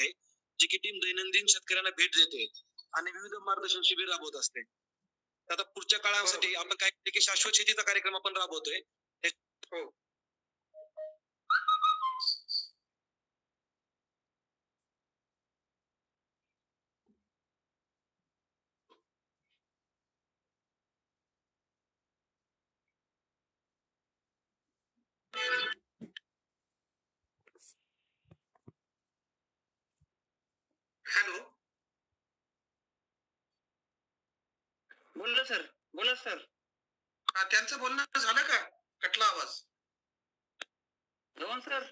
जी की टीम दैनंदिन शेतकऱ्यांना भेट देते आणि विविध मार्गदर्शन शिबिर राबवत असते. आता पुढच्या काळासाठी आपण काय की शाश्वत शेतीचा कार्यक्रम आपण राबवतोय. हो. हॅलो. बोला सर. बोला सर. त्यांचं बोलणं झालं का? कटला आवाज. सर.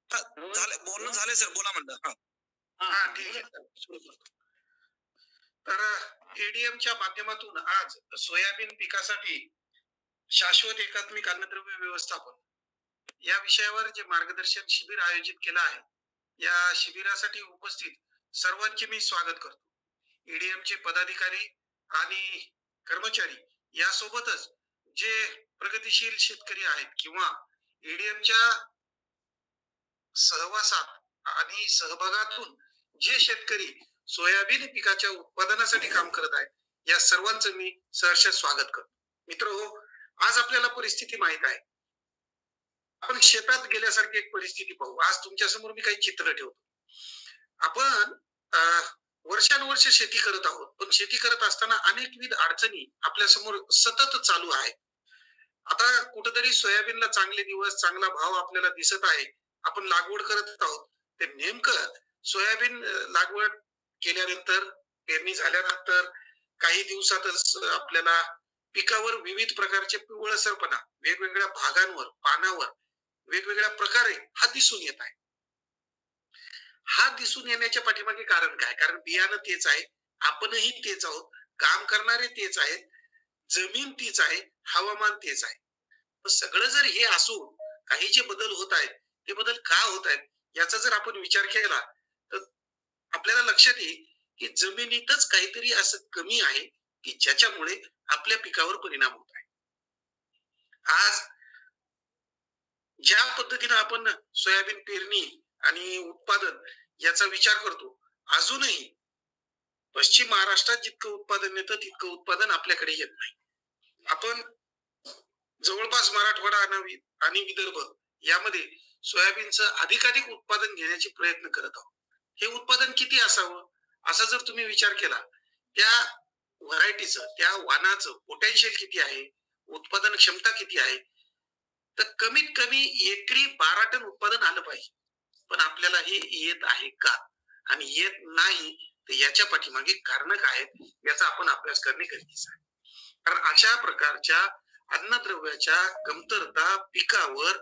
झालं बोलणं झालंय सर, बोला म्हणलं. हा ठीक आहे. तर एडीएमच्या माध्यमातून आज सोयाबीन पिकासाठी शाश्वत एकात्मिक अन्नद्रव्य व्यवस्थापन या विषयावर जे मार्गदर्शन शिबिर आयोजित केलं आहे, या शिबिरासाठी उपस्थित सर्वांचे मी स्वागत करतो. ईडीएमचे पदाधिकारी आणि कर्मचारी यासोबतच जे प्रगतिशील शेतकरी आहेत किंवा ईडीएमच्या सहवासात आणि सहभागातून जे शेतकरी सोयाबीन पिकाच्या उत्पादनासाठी काम करत आहेत, या सर्वांचं मी सहर्ष स्वागत करतो. मित्रहो, आज आपल्याला परिस्थिती माहित आहे. आपण शेतात गेल्यासारखी एक परिस्थिती पाहू. आज तुमच्या समोर मी काही चित्र ठेवतो. आपण वर्षानुवर्ष शेती करत आहोत, पण शेती करत असताना अनेकविध अडचणी आपल्या समोर सतत चालू आहे. आता कुठेतरी सोयाबीनला चांगले दिवस, चांगला भाव आपल्याला दिसत आहे. आपण लागवड करत आहोत. ते नेमकं सोयाबीन लागवड केल्यानंतर, पेरणी झाल्यानंतर काही दिवसातच आपल्याला पिकावर विविध प्रकारचे पिवळसरपणा वेगवेगळ्या भागांवर, पानावर वेगवेगळ्या प्रकारे हा दिसून येत आहे. हा दिसून येण्याच्या पाठीमागे कारण काय? कारण बियाणं तेच आहे, आपणही तेच आहोत, काम करणारे तेच आहेत, जमीन तीच आहे, हवामान तेच आहे. सगळं जर हे असून काही जे बदल होत आहेत, ते बदल का होत आहेत याचा जर आपण विचार केला तर आपल्याला लक्षात येईल की जमिनीतच काहीतरी असं कमी आहे की ज्याच्यामुळे आपल्या पिकावर परिणाम होत आहे. आज ज्या पद्धतीने आपण सोयाबीन पेरणी आणि उत्पादन याचा विचार करतो, अजूनही पश्चिम महाराष्ट्रात जितकं उत्पादन येतं तितकं उत्पादन आपल्याकडे येत नाही. आपण जवळपास मराठवाडा आणि विदर्भ यामध्ये सोयाबीनचं अधिकाधिक उत्पादन घेण्याचे प्रयत्न करत आहोत. हे उत्पादन किती असावं असा जर तुम्ही विचार केला, त्या व्हरायटीचं, त्या वाणाचं पोटेन्शियल किती आहे, उत्पादन क्षमता किती आहे, तर कमीत कमी एकरी 12 टन उत्पादन आलं पाहिजे. पण आपल्याला हे येत आहे का आणि येत नाही तर याच्या पाठीमागे कारण काय आहेत याचा आपण अभ्यास करणे गरजेचं आहे. कारण अशा प्रकारच्या अन्नद्रव्याच्या कमतरता पिकावर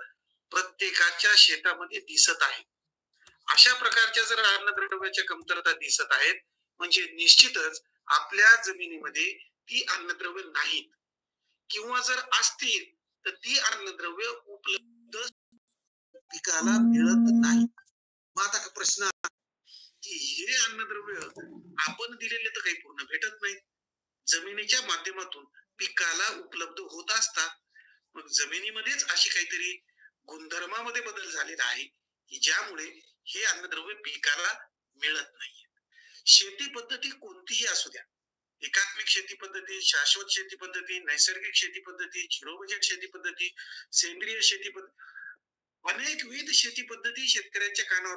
प्रत्येकाच्या शेतामध्ये दिसत आहे. अशा प्रकारच्या जर अन्नद्रव्याच्या कमतरता दिसत आहेत म्हणजे निश्चितच आपल्या जमिनीमध्ये ती अन्नद्रव्य नाहीत किंवा जर असतील तर ती अन्नद्रव्य उपलब्ध पिकाला मिळत नाही. मग आता प्रश्न की हे अन्नद्रव्य आपण दिलेले तर काही पूर्ण भेटत नाही, जमिनीच्या माध्यमातून पिकाला उपलब्ध होत असतात. मग जमिनीमध्येच अशी काहीतरी गुणधर्मामध्ये बदल झालेला आहे की ज्यामुळे हे अन्नद्रव्य पिकाला मिळत नाही. शेती पद्धती कोणतीही असू द्या, एकात्मिक शेती पद्धती, शाश्वत शेती पद्धती, नैसर्गिक शेती पद्धती, झिरो बजेट शेती पद्धती, सेंद्रिय शेती पद्धती, अनेक विविध शेती पद्धती शेतकऱ्यांच्या कानावर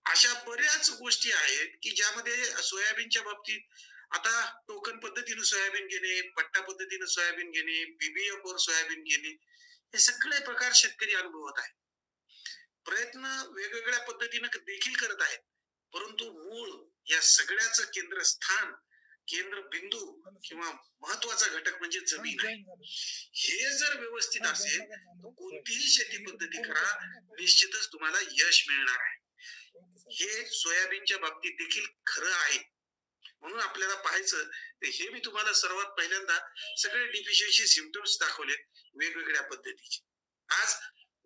अशा बऱ्याच गोष्टी आहेत की ज्यामध्ये सोयाबीनच्या बाबतीत आता टोकन पद्धतीने सोयाबीन घेणे, पट्टा पद्धतीने सोयाबीन घेणे, बीबीएफ वर सोयाबीन घेणे, हे सगळे प्रकार शेतकरी अनुभवत आहेत. प्रयत्न वेगवेगळ्या पद्धतीने देखील करत आहेत, परंतु मूळ या सगळ्याचं केंद्रस्थान, केंद्र बिंदू किंवा महत्वाचा घटक म्हणजे जमीन आहे. हे जर व्यवस्थित असेल तर कोणतीही शेती पद्धती करा, निश्चितच तुम्हाला यश मिळणार आहे. हे सोयाबीनच्या बाबतीत देखील खरं आहे. म्हणून आपल्याला पाहायचं तर हे मी तुम्हाला सर्वात पहिल्यांदा सगळे डिफिशियन्सी सिम्पटम्स दाखवले वेगवेगळ्या पद्धतीचे. आज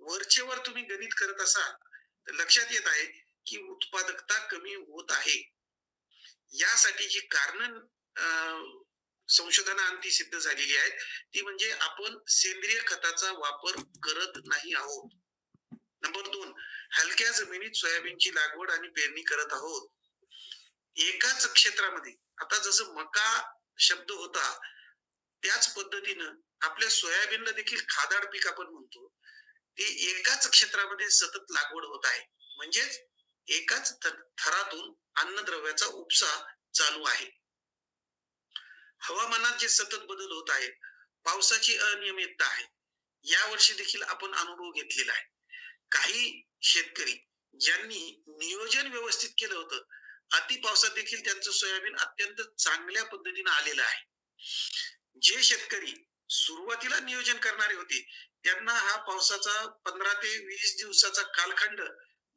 वरचेवर तुम्ही गणित करत असाल तर लक्षात येत आहे की उत्पादकता कमी होत आहे. यासाठी जी कारण संशोधनाअंती सिद्ध झालेली आहेत ती म्हणजे आपण सेंद्रिय खताचा वापर करत नाही आहोत. नंबर 2, हलक्या जमिनीत सोयाबीनची लागवड आणि पेरणी करत आहोत. एकाच क्षेत्रामध्ये आता जसं मका शब्द होता त्याच पद्धतीनं आपल्या सोयाबीनला देखील खादाड पीक आपण म्हणतो. ते एकाच क्षेत्रामध्ये सतत लागवड होत आहे. म्हणजेच एकाच थरातून अन्नद्रव्याचा उपसा चालू आहे. हवामानात जे सतत बदल होत आहेत, पावसाची अनियमितता आहे, यावर्षी देखील आपण अनुभव घेतलेला आहे. काही शेतकरी ज्यांनी नियोजन व्यवस्थित केलं होतं, अति पावसात देखील त्यांचं सोयाबीन अत्यंत चांगल्या पद्धतीने आलेलं आहे. जे शेतकरी सुरुवातीला नियोजन करणारे होते त्यांना हा पावसाचा 15 ते 20 दिवसाचा कालखंड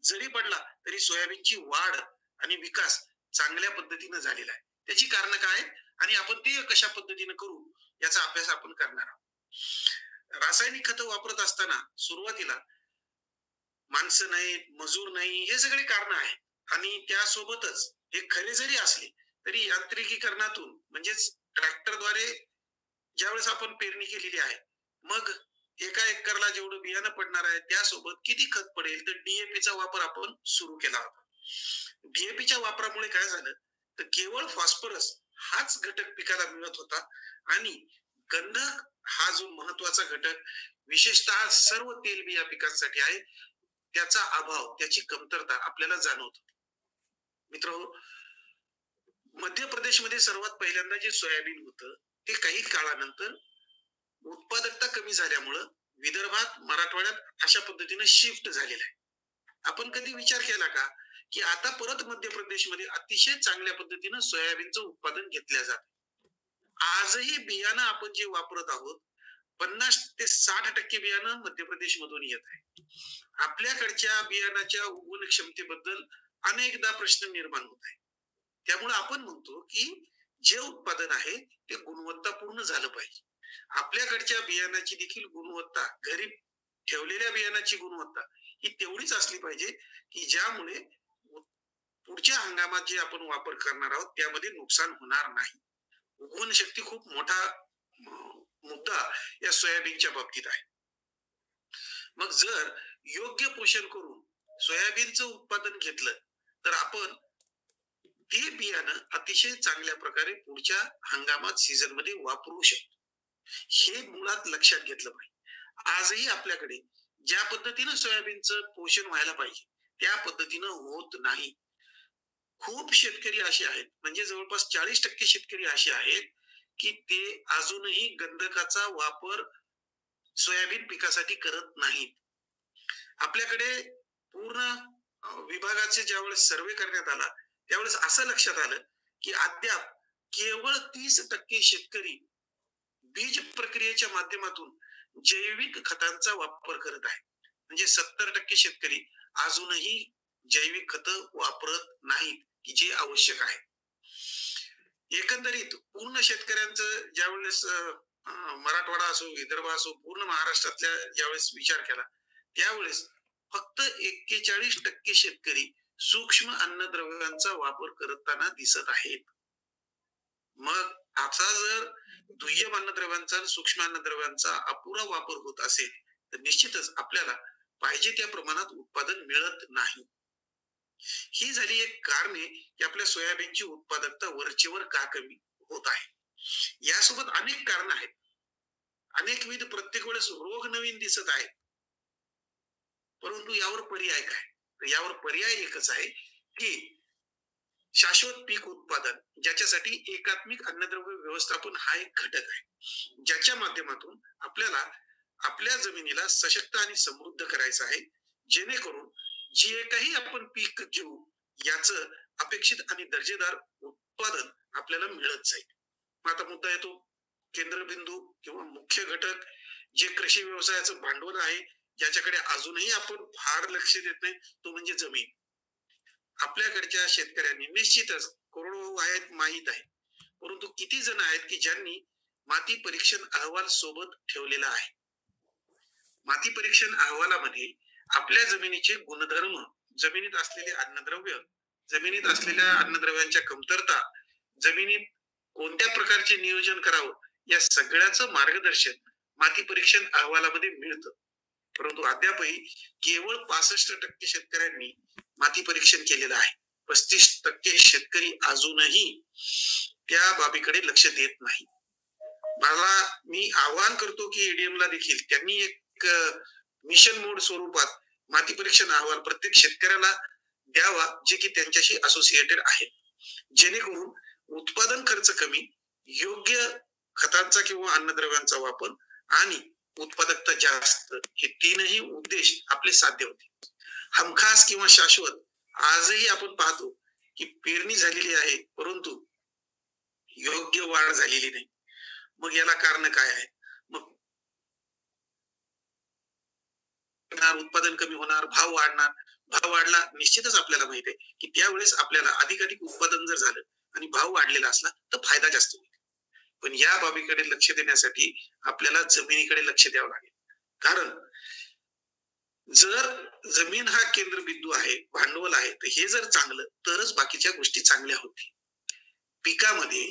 जरी पडला तरी सोयाबीनची वाढ आणि विकास चांगल्या पद्धतीने झालेला आहे. त्याची कारण काय आणि आपण ते कशा पद्धतीने करू याचा अभ्यास आपण करणार आहोत. रासायनिक खतं वापरत असताना सुरुवातीला माणसं नाही, मजूर नाही, हे सगळे कारण आहेत आणि त्यासोबतच हे खरे जरी असले तरी यांत्रिकीकरणातून म्हणजेच ट्रॅक्टरद्वारे ज्यावेळेस आपण पेरणी केलेली आहे, मग एका एकरला जेवढं बियाणं पडणार आहे त्यासोबत किती खत पडेल तर डीएपीचा वापर आपण सुरू केला होता. डीएपीच्या वापरामुळे काय झालं तर केवळ फॉस्फरस हाच घटक पिकाला मिळत होता आणि गंधक हा जो महत्वाचा घटक विशेषतः सर्व तेलबिया पिकांसाठी आहे त्याचा अभाव, त्याची कमतरता आपल्याला जाणवत होती. मित्रांनो, मध्य प्रदेशमध्ये सर्वात पहिल्यांदा जे सोयाबीन होतं ते काही काळानंतर उत्पादकता कमी झाल्यामुळं विदर्भात, मराठवाड्यात अशा पद्धतीने शिफ्ट झालेलं आहे. आपण कधी विचार केला का की आता परत मध्य प्रदेशमध्ये अतिशय चांगल्या पद्धतीनं सोयाबीनचं उत्पादन घेतल्या जात. आजही बियाणं आपण जे वापरत आहोत 50 ते 60% बियाणं मध्य प्रदेश मधून येत आहे. आपल्याकडच्या बियाणाच्या उगवण क्षमतेबद्दल अनेकदा प्रश्न निर्माण होत आहे. त्यामुळे आपण म्हणतो की जे उत्पादन आहे ते गुणवत्तापूर्ण झालं पाहिजे. आपल्याकडच्या बियाणाची देखील गुणवत्ता, घरी ठेवलेल्या बियाणाची गुणवत्ता ही तेवढीच असली पाहिजे की ज्यामुळे पुढच्या हंगामात जे आपण वापर करणार आहोत त्यामध्ये नुकसान होणार नाही. उगवण शक्ती खूप मोठा मुद्दा या सोयाबीनच्या बाबतीत आहे. मग जर योग्य पोषण करून सोयाबीनचं उत्पादन घेतलं तर आपण ते बियाणं अतिशय चांगल्या प्रकारे पुढच्या हंगामात सीझन मध्ये वापरू शकतो. हे मुळात लक्षात घेतलं पाहिजे. आजही आपल्याकडे ज्या पद्धतीनं सोयाबीनचं पोषण व्हायला पाहिजे त्या पद्धतीनं होत नाही. खूप शेतकरी असे आहेत, म्हणजे जवळपास 40% शेतकरी असे आहेत की ते अजूनही गंधकाचा वापर सोयाबीन पिकासाठी करत नाहीत. आपल्याकडे पूर्ण विभागाचे ज्यावेळेस सर्वे करण्यात आला त्यावेळेस असं लक्षात आलं की अद्याप केवळ 30% शेतकरी बीज प्रक्रियेच्या माध्यमातून जैविक खतांचा वापर करत आहे. म्हणजे 70% शेतकरी अजूनही जैविक खत वापरत नाहीत की जे आवश्यक आहे. एकंदरीत पूर्ण शेतकऱ्यांचं ज्यावेळेस मराठवाडा असो, विदर्भ असो, पूर्ण महाराष्ट्रातल्या ज्यावेळेस विचार केला त्यावेळेस फक्त 41% शेतकरी सूक्ष्म अन्नद्रव्यांचा वापर करताना दिसत आहेत. मग आता जर दुय्यम अन्नद्रव्यांचा आणि सूक्ष्म अन्नद्रव्यांचा अपुरा वापर होत असेल तर निश्चितच आपल्याला पाहिजे त्या प्रमाणात उत्पादन मिळत नाही. ही झाली एक कारणे की आपल्या सोयाबीनची उत्पादकता वरचेवर का कमी होत आहे. यासोबत अनेक कारण आहेत. अनेकविध प्रत्येक वेळेस रोग नवीन दिसत आहेत. परंतु यावर पर्याय काय? तर यावर पर्याय एकच आहे की शाश्वत पीक उत्पादन, ज्याच्यासाठी एकात्मिक अन्नद्रव्य व्यवस्थापन हा एक घटक आहे, ज्याच्या माध्यमातून आपल्याला आपल्या जमिनीला सशक्त आणि समृद्ध करायचं आहे, जेणेकरून जे काही आपण पीक घेऊ याचं अपेक्षित आणि दर्जेदार उत्पादन आपल्याला मिळत जाईल. आता मुद्दा येतो केंद्रबिंदू किंवा मुख्य घटक जे कृषी व्यवसायाचं भांडवल आहे, ज्याच्याकडे अजूनही आपण फार लक्ष देत नाही, तो म्हणजे जमीन. आपल्याकडच्या शेतकऱ्यांनी निश्चितच करोडो आहेत माहित आहे, परंतु किती जण आहेत की ज्यांनी माती परीक्षण अहवाल सोबत ठेवलेला आहे. माती परीक्षण अहवालामध्ये आपल्या जमिनीचे गुणधर्म, जमिनीत असलेले अन्नद्रव्य, जमिनीत असलेल्या अन्नद्रव्यांच्या कमतरता, जमिनीत कोणत्या प्रकारचे नियोजन करावं या सगळ्याचं मार्गदर्शन माती परीक्षण अहवालामध्ये मिळतं. परंतु अद्यापही केवळ 65% शेतकऱ्यांनी माती परीक्षण केलेलं आहे. 35% शेतकरी अजूनही त्या बाबीकडे लक्ष देत नाही. मी आवाहन करतो की EDM ला देखील त्यांनी एक मिशन मोड स्वरूपात माती परीक्षण अहवाल प्रत्येक शेतकऱ्याला द्यावा, जे की त्यांच्याशी असोसिएटेड आहेत, जेणेकरून उत्पादन खर्च कमी, योग्य खतांचा किंवा अन्नद्रव्यांचा वापर आणि उत्पादकता जास्त, हे तीनही उद्देश आपले साध्य होते. हमखास किंवा शाश्वत आजही आपण पाहतो की पेरणी झालेली आहे, परंतु योग्य वाढ झालेली नाही. मग याला कारण काय आहे? मग उत्पादन कमी होणार, भाव वाढणार. भाव वाढला, निश्चितच आपल्याला माहिती आहे की त्यावेळेस आपल्याला अधिकाधिक उत्पादन जर झालं आणि भाव वाढलेला असला तर फायदा जास्त होईल. पण या बाबीकडे लक्ष देण्यासाठी आपल्याला जमिनीकडे लक्ष द्यावं लागेल. कारण जर जमीन हा केंद्रबिंदू आहे, भांडवल आहे, तर हे जर चांगलं तरच बाकीच्या गोष्टी चांगल्या होतील. पिकामध्ये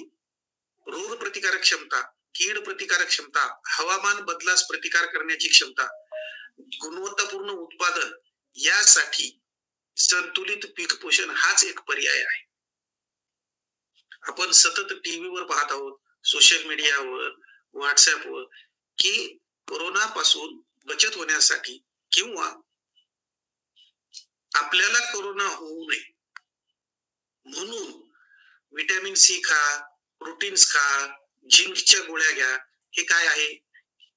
रोग प्रतिकारक क्षमता, कीड प्रतिकारक क्षमता, हवामान बदलास प्रतिकार करण्याची क्षमता, गुणवत्तापूर्ण उत्पादन यासाठी संतुलित पीक पोषण हाच एक पर्याय आहे. आपण सतत टीव्हीवर पाहत आहोत, सोशल मीडियावर, व्हॉट्सअपवर की कोरोना पासून बचत होण्यासाठी किंवा आपल्याला कोरोना होऊ नये म्हणून विटॅमिन सी खा, प्रोटीन्स खा, झिंकच्या गोळ्या घ्या. हे काय आहे?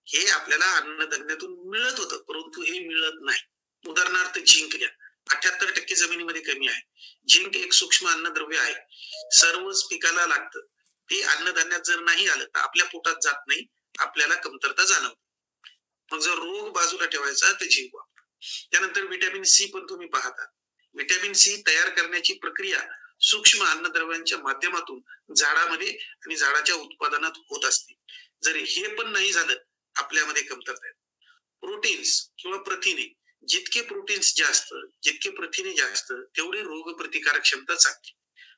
हे आपल्याला अन्नधान्यातून मिळत होतं, परंतु हे मिळत नाही. उदाहरणार्थ झिंक घ्या, 78% जमिनीमध्ये कमी आहे. झिंक एक सूक्ष्म अन्नद्रव्य आहे, सर्वच पिकाला लागतं. ते अन्नधान्यात जर नाही आलं तर आपल्या पोटात जात नाही, आपल्याला कमतरता जाणवते. मग जर रोग बाजूला ठेवायचा तर झिंक वापरा. त्यानंतर विटॅमिन सी पण तुम्ही पाहता. विटॅमिन सी तयार करण्याची प्रक्रिया सूक्ष्म अन्नद्रव्यांच्या माध्यमातून झाडामध्ये आणि झाडाच्या उत्पादनात होत असते. जर हे पण नाही झालं, आपल्यामध्ये कमतरता आहे. प्रोटीन्स किंवा प्रथिने, जितके प्रोटीन्स जास्त, जितके प्रथिने जास्त, तेवढी रोग प्रतिकारक क्षमता चांगली.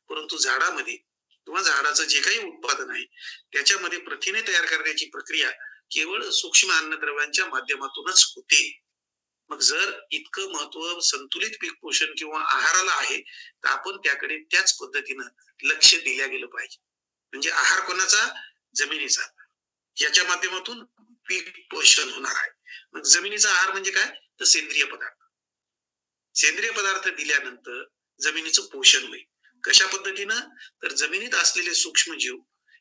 परंतु झाडामध्ये किंवा झाडाचं जे काही उत्पादन आहे त्याच्यामध्ये प्रथिने तयार करण्याची प्रक्रिया केवळ सूक्ष्म अन्नद्रव्यांच्या माध्यमातूनच होते. मग जर इतकं महत्व संतुलित पीक पोषण किंवा आहाराला आहे तर आपण त्याकडे त्याच पद्धतीनं लक्ष दिल्या गेलं पाहिजे. म्हणजे आहार कोणाचा? जमिनीचा. याच्या माध्यमातून पीक पोषण होणार आहे. मग जमिनीचा आहार म्हणजे काय? तर सेंद्रिय पदार्थ. सेंद्रिय पदार्थ दिल्यानंतर जमिनीचं पोषण होईल. कशा पद्धतीनं? तर जमिनीत असलेले सूक्ष्मजीव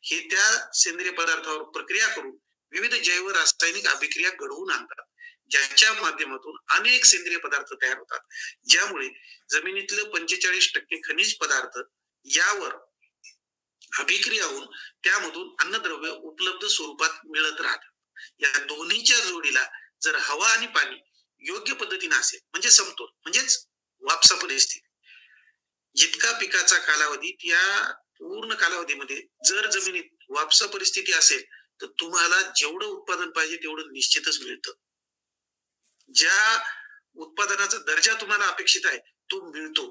हे त्या सेंद्रिय पदार्थावर प्रक्रिया करून विविध जैव रासायनिक अभिक्रिया घडवून आणतात, ज्याच्या माध्यमातून अनेक सेंद्रिय पदार्थ तयार होतात, ज्यामुळे जमिनीतलं 45% खनिज पदार्थ यावर अभिक्रिया होऊन त्यामधून अन्नद्रव्य उपलब्ध स्वरूपात मिळत राहतात. या दोन्हीच्या जोडीला जर हवा आणि पाणी योग्य पद्धतीने असेल म्हणजे समतोल, म्हणजेच वापसा परिस्थिती, जितका पिकाचा कालावधी त्या पूर्ण कालावधीमध्ये जर जमिनीत वापसा परिस्थिती असेल तर तुम्हाला जेवढं उत्पादन पाहिजे तेवढं निश्चितच मिळतं. ज्या उत्पादनाचा दर्जा तुम्हाला अपेक्षित आहे तो मिळतो.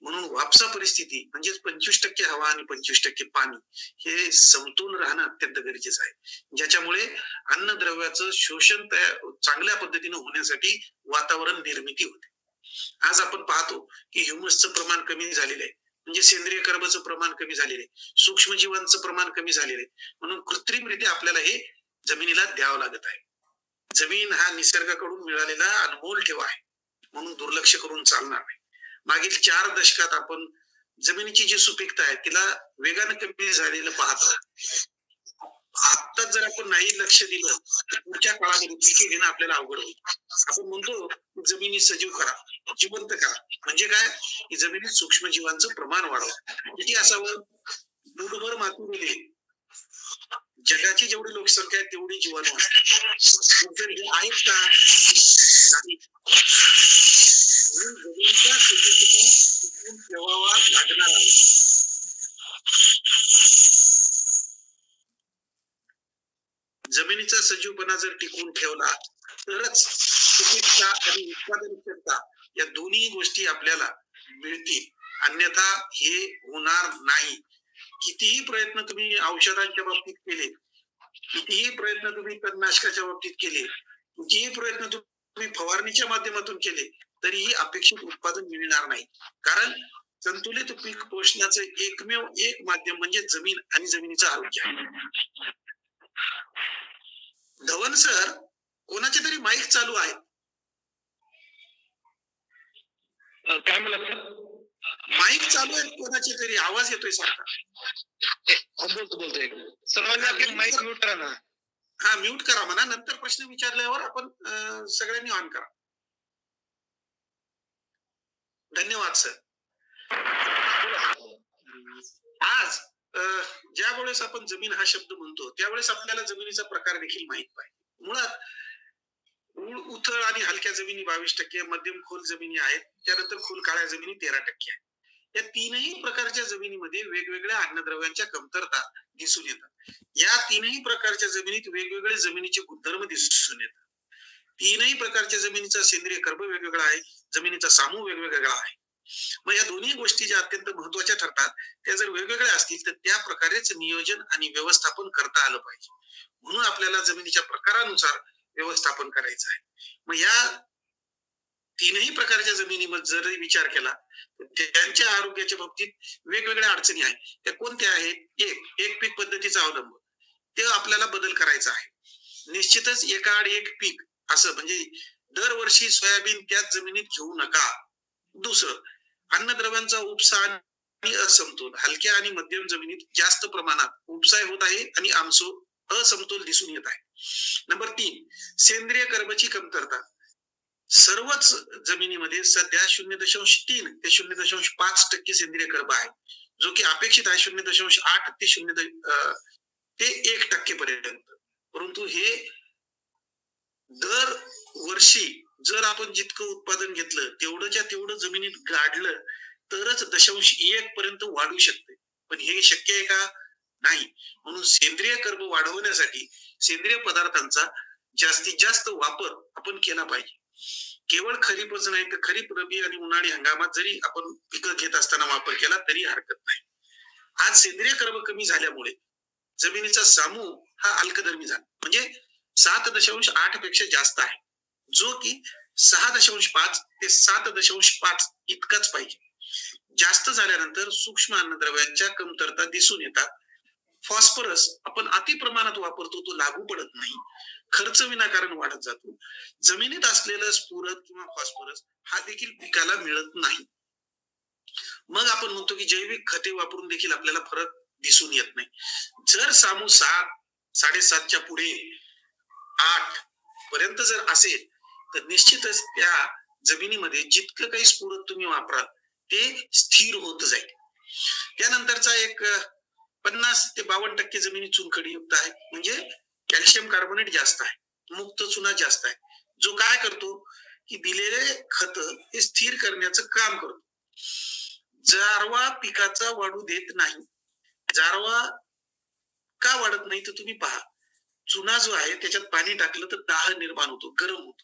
म्हणून वापसा परिस्थिती म्हणजेच 25% हवा आणि 25% पाणी हे समतोल राहणं अत्यंत गरजेचं आहे, ज्याच्यामुळे अन्नद्रव्याचं शोषण चांगल्या पद्धतीने होण्यासाठी वातावरण निर्मिती होते. आज आपण पाहतो की ह्युमसचं प्रमाण कमी झालेलं आहे, म्हणजे सेंद्रिय कर्बचं प्रमाण कमी झालेलं आहे, सूक्ष्मजीवांचं प्रमाण कमी झालेलं आहे. म्हणून कृत्रिमरित्या आपल्याला हे जमिनीला द्यावं लागत आहे. जमीन हा निसर्गाकडून मिळालेला अनमोल ठेवा आहे, म्हणून दुर्लक्ष करून चालणार नाही. मागील 4 दशकात आपण जमिनीची जी सुपीकता आहे तिला वेगाने कमी झालेलं पाहतो. आता जर आपण नाही लक्ष दिलं तर पुढच्या काळामध्ये पिके घेणं आपल्याला अवघड होईल. आपण म्हणतो जमिनी सजीव करा, जिवंत करा. म्हणजे काय? की जमिनीत सूक्ष्मजीवांचं प्रमाण वाढवा. किती असावं? मुठभर मातीमध्ये जगाची जेवढी लोकसंख्या आहे तेवढी जीवाणू आहेत का? नाही. जमिनीच्या सुपीकता ठेवावा लागणार आहे. जमिनीचा सजीवपणा जर टिकवून ठेवला तरच सुपीकता आणि उत्पादन क्षमता या दोन्ही गोष्टी आपल्याला मिळतील, अन्यथा हे होणार नाही. कितीही प्रयत्न तुम्ही औषधांच्या बाबतीत केले, कितीही प्रयत्न तुम्ही तणनाशकाच्या बाबतीत केले, कितीही प्रयत्न तुम्ही फवारणीच्या माध्यमातून केले तरीही अपेक्षित उत्पादन मिळणार नाही. कारण संतुलित पीक पोषणाचं एकमेव एक माध्यम म्हणजे जमीन आणि जमिनीचं आरोग्य आहे. धवन सर, कोणाचे तरी माईक चालू आहे. काय म्हणला सर? माईक चालू आहे कोणाचे तरी, आवाज येतोय सारखा. बोलतोय सर्वांनी माईक म्यूट करा ना. हा, म्यूट करा म्हणा, नंतर प्रश्न विचारल्यावर आपण सगळ्यांनी ऑन करा. धन्यवाद सर. आज ज्या वेळेस आपण जमीन हा शब्द म्हणतो त्यावेळेस आपल्याला जमिनीचा प्रकार देखील माहित पाहिजे. मुळात उथळ आणि हलक्या जमिनी 22%, मध्यम खोल जमिनी आहेत, त्यानंतर खोल काळ्या जमिनी 13% आहेत. या तीनही प्रकारच्या जमिनीमध्ये वेगवेगळ्या अन्नद्रव्यांच्या कमतरता दिसून येतात. या तीनही प्रकारच्या जमिनीत वेगवेगळे जमिनीचे गुणधर्म दिसून येतात. तीनही प्रकारच्या जमिनीचा सेंद्रिय कर्ब वेगवेगळा आहे, जमिनीचा सामू वेगवेगळा आहे. मग या दोन्ही गोष्टी ज्या अत्यंत महत्वाच्या ठरतात त्या जर वेगवेगळ्या असतील तर त्या प्रकारेच नियोजन आणि व्यवस्थापन करता आलं पाहिजे. म्हणून आपल्याला जमिनीच्या प्रकारानुसार व्यवस्थापन करायचं आहे. मग या तीनही प्रकारच्या जमिनीमध्ये जर विचार केला तर त्यांच्या आरोग्याच्या बाबतीत वेगवेगळ्या अडचणी आहेत. त्या कोणत्या आहेत? एक पीक पद्धतीचा अवलंब, ते आपल्याला बदल करायचा आहे. निश्चितच एका आड एक पीक असं म्हणजे दरवर्षी सोयाबीन त्याच जमिनीत घेऊ नका. दुसरं, अन्नद्रव्यांचा उपसा आणि असमतोल, हलक्या आणि मध्यम जमिनीत जास्त प्रमाणात उपसा होत आहे आणि असमतोल दिसून येत आहे. नंबर 3, सेंद्रिय कर्बाची कमतरता. सर्वच जमिनीमध्ये सध्या 0.3 ते 0.5% सेंद्रिय कर्ब आहे, जो की अपेक्षित आहे 0.8 ते 1% पर्यंत. परंतु हे दर वर्षी जर आपण जितकं उत्पादन घेतलं तेवढंच्या तेवढं जमिनीत गाडलं तरच 0.1 पर्यंत वाढू शकते. पण हे शक्य आहे का? नाही. म्हणून सेंद्रिय कर्ब वाढवण्यासाठी सेंद्रिय पदार्थांचा जास्तीत जास्त वापर आपण केला पाहिजे. केवळ खरीपच नाही तर खरीप, रबी आणि उन्हाळी हंगामात जरी आपण पिकं घेत असताना वापर केला तरी हरकत नाही. आज सेंद्रिय कर्ब कमी झाल्यामुळे जमिनीचा सामू हा अल्कधर्मी झाला, म्हणजे 7.8 पेक्षा जास्त आहे, जो की 6.5 ते 7.5 इतकाच पाहिजे. जास्त झाल्यानंतर सूक्ष्म अन्नद्रव्यांच्या कमतरता दिसून येतात. फॉस्फरस आपण अति प्रमाणात वापरतो, तो लागू पडत नाही, खर्च विनाकारण वाढत जातो. जमिनीत असलेलं स्फुरद किंवा फॉस्फरस हा देखील पिकाला मिळत नाही. मग आपण म्हणतो की जैविक खते वापरून देखील आपल्याला फरक दिसून येत नाही. जर सामू 7, 7.5च्या पुढे 8 पर्यंत जर असेल तर निश्चितच त्या जमिनीमध्ये जितकं काही स्फुरद तुम्ही वापराल ते स्थिर होत जाईल. त्यानंतरचा एक 50 ते 52% जमिनी चुनखडीयुक्त आहे, म्हणजे कॅल्शियम कार्बोनेट जास्त आहे, मुक्त चुना जास्त आहे, जो काय करतो की दिलेले खत हे स्थिर करण्याचं काम करतो. जारवा पिकाचा वाढू देत नाही. जारवा का वाढत नाही तर तुम्ही पहा, चुना जो आहे त्याच्यात पाणी टाकलं तर दाह निर्माण होतो, गरम होतो.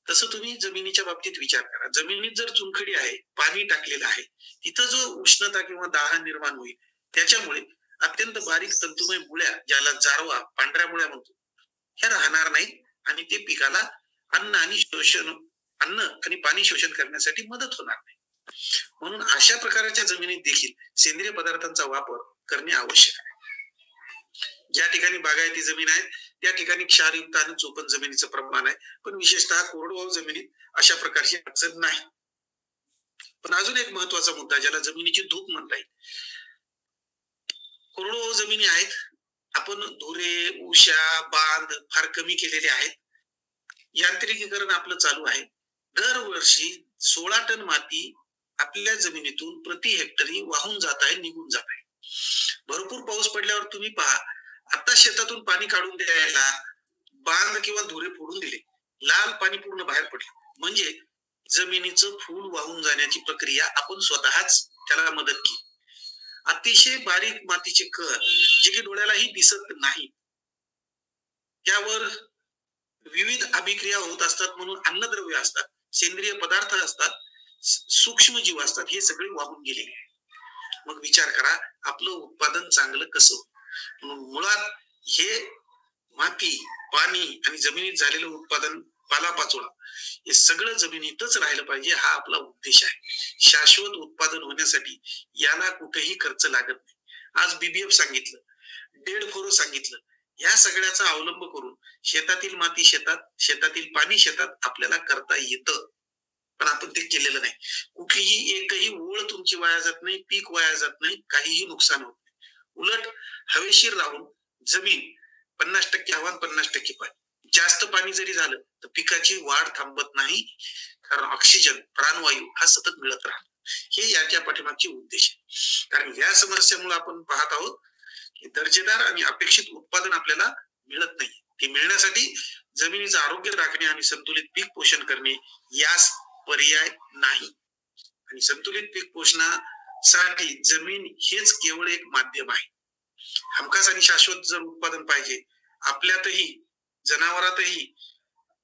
तसं तुम्ही जमिनीच्या बाबतीत विचार करा. जमिनीत जर चुनखडी आहे, पाणी टाकलेलं आहे, तिथं जो उष्णता किंवा दाह निर्माण होईल त्याच्यामुळे अत्यंत बारीक तंतुमय मुळ्या, ज्याला जारवा, पांढऱ्या मुळ्या म्हणतो, ह्या राहणार नाही आणि ते पिकाला अन्न आणि पाणी शोषण करण्यासाठी मदत होणार नाही. म्हणून अशा प्रकारच्या जमिनीत देखील सेंद्रिय पदार्थांचा वापर करणे आवश्यक आहे. ज्या ठिकाणी बागायती जमीन आहे त्या ठिकाणी क्षारयुक्त आणि चोपण जमिनीचं प्रमाण आहे, पण विशेषतः कोरडवाहू जमिनीत अशा प्रकारची अडचण नाही. पण अजून एक महत्वाचा मुद्दा, ज्याला जमिनीची धूप म्हणता येईल. कोरडवाहू जमिनी आहेत, आपण धुरे, उशा, बांध फार कमी केलेले आहेत. यांत्रिकीकरण आपलं चालू आहे. दरवर्षी 16 टन माती आपल्या जमिनीतून प्रति हेक्टरी वाहून जात आहे, निघून जात आहे. भरपूर पाऊस पडल्यावर तुम्ही पहा, आता शेतातून पाणी काढून द्यायला बांध किंवा धुरे फोडून दिले, लाल पाणी पूर्ण बाहेर पडले, म्हणजे जमिनीचं फूल वाहून जाण्याची प्रक्रिया आपण स्वतःच त्याला मदत केली. अतिशय बारीक मातीचे कण, जे की डोळ्यालाही दिसत नाही, त्यावर विविध अभिक्रिया होत असतात, म्हणून अन्नद्रव्य असतात, सेंद्रिय पदार्थ असतात, सूक्ष्म जीव असतात, हे सगळे वाहून गेले. मग विचार करा आपलं उत्पादन चांगलं कसं. म्हणून मुळात हे माती, पाणी आणि जमिनीत झालेलं उत्पादन पालापाचोळा हे सगळं जमिनीतच राहिलं पाहिजे, हा आपला उद्देश आहे. शाश्वत उत्पादन होण्यासाठी याला कुठेही खर्च लागत नाही. आज BBF सांगितलं, डेड फोरो सांगितलं, या सगळ्याचा अवलंब करून शेतातील माती शेतात, शेतातील पाणी शेतात आपल्याला करता येतं, पण आपण ते केलेलं नाही. कुठलीही एकही ओळ तुमची वाया जात नाही, पीक वाया जात नाही, काहीही नुकसान होत नाही. उलट हवेशीर राहून जमीन 50% हवा 50% पाणी, जास्त पाणी जरी झालं तर पिकाची वाढ थांबत नाही, कारण ऑक्सिजन प्राणवायू हा सतत मिळत राहतो. हे याच्या पाठीमागचे उद्देश आहे. कारण या समस्येमुळे आपण पाहत आहोत की दर्जेदार आणि अपेक्षित उत्पादन आपल्याला मिळत नाही. ते मिळण्यासाठी जमिनीचं आरोग्य राखणे आणि संतुलित पीक पोषण करणे यास पर्याय नाही. आणि संतुलित पीक पोषणासाठी जमीन हेच केवळ एक माध्यम आहे. हमखास आणि शाश्वत जर उत्पादन पाहिजे, आपल्यातही, जनावरातही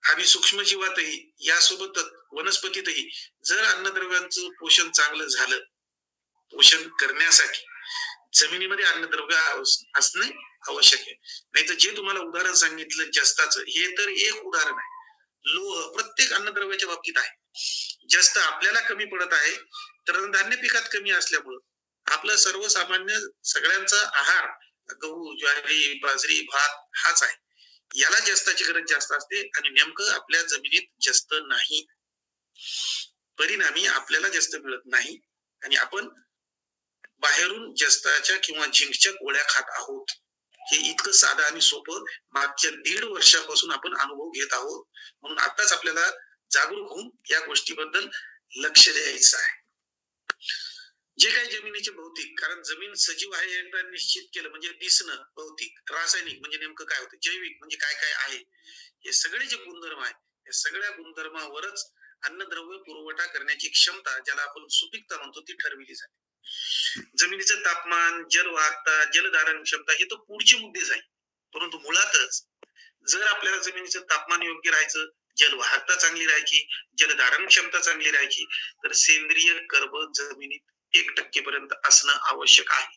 आणि सूक्ष्मजीवातही, यासोबतच वनस्पतीतही जर अन्नद्रव्यांचं पोषण चांगलं झालं, पोषण करण्यासाठी जमिनीमध्ये अन्नद्रव्य असणे आवश्यक आहे. नाही तर जे तुम्हाला उदाहरण सांगितलं जस्ताचं, हे तर एक उदाहरण आहे. लोह प्रत्येक अन्नद्रव्याच्या बाबतीत आहे. जस्त आपल्याला कमी पडत आहे, तृणधान्य पिकात कमी असल्यामुळं आपलं सर्वसामान्य सगळ्यांचा आहार गहू, ज्वारी, बाजरी, भात हाच आहे. याला जस्ताची गरज जास्त असते आणि नेमकं आपल्या जमिनीत जस्त नाही. परिणामी आपल्याला जस्त मिळत नाही आणि आपण बाहेरून जस्ताच्या किंवा झिंकच्या गोळ्या खात आहोत. हे इतकं साधं आणि सोपं मागच्या 1.5 वर्षापासून आपण अनुभव घेत आहोत. म्हणून आताच आपल्याला जागरूक होऊन या गोष्टीबद्दल लक्ष द्यायचं आहे. जे काही जमिनीचे भौतिक, कारण जमीन सजीव आहे एकदा निश्चित केलं म्हणजे दिसणं भौतिक, रासायनिक म्हणजे नेमकं काय होतं, जैविक म्हणजे काय काय आहे, हे सगळे जे गुणधर्म आहेत, या सगळ्या गुणधर्मावरच अन्नद्रव्य पुरवठा करण्याची क्षमता, ज्याला आपण सुपीकता म्हणतो, ती ठरविली जाते. जमिनीचं तापमान, जलवाहकता, जलधारण क्षमता हे तर पुढचे मुद्देच आहे. परंतु मुळातच जर आपल्याला जमिनीचं तापमान योग्य राहायचं, जलवाहकता चांगली राहायची, जलधारण क्षमता चांगली राहायची, तर सेंद्रिय कर्ब जमिनीत 1% पर्यंत असणं आवश्यक आहे.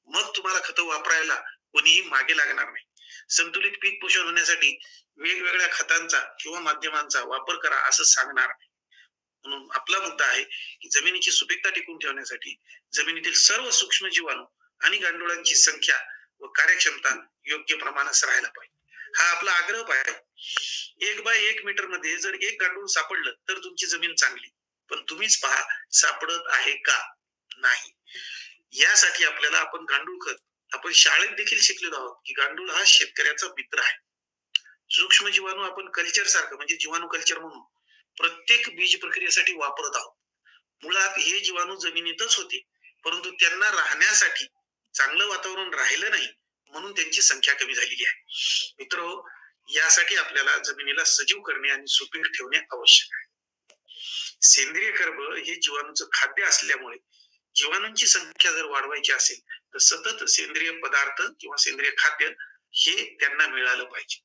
मग तुम्हाला खतं वापरायला कोणीही मागे लागणार नाही. संतुलित पीक पोषण होण्यासाठी वेगवेगळ्या खतांचा किंवा माध्यमांचा वापर करा असं सांगणार नाही. म्हणून आपला मुद्दा आहे की जमिनीची सुपीकता टिकून ठेवण्यासाठी जमिनीतील सर्व सूक्ष्म जीवाणू आणि गांडुळांची संख्या व कार्यक्षमता योग्य प्रमाणात राहायला पाहिजे. हा आपला आग्रह आहे. 1 बाय 1 मीटर मध्ये जर एक गांडूळ सापडलं तर तुमची जमीन चांगली, पण तुम्हीच पहा सापडत आहे का नाही. यासाठी आपल्याला आपण गांडूळ खत, आपण शाळेत देखील शिकलेलो आहोत की गांडूळ हा शेतकऱ्याचा मित्र आहे. सूक्ष्म जीवाणू आपण कल्चर सारखं म्हणजे जीवाणू कल्चर म्हणून प्रत्येक बीज प्रक्रियेसाठी वापरत आहोत. मुळात हे जीवाणू जमिनीतच होते, परंतु त्यांना राहण्यासाठी चांगलं वातावरण राहिलं नाही, म्हणून त्यांची संख्या कमी झालेली आहे. मित्र, यासाठी आपल्याला जमिनीला सजीव करणे आणि सुपीक ठेवणे आवश्यक आहे. सेंद्रिय कर्ब हे जीवाणूचं खाद्य असल्यामुळे जीवाणूंची संख्या जर वाढवायची असेल तर सतत सेंद्रिय पदार्थ किंवा सेंद्रिय खाद्य हे त्यांना मिळालं पाहिजे.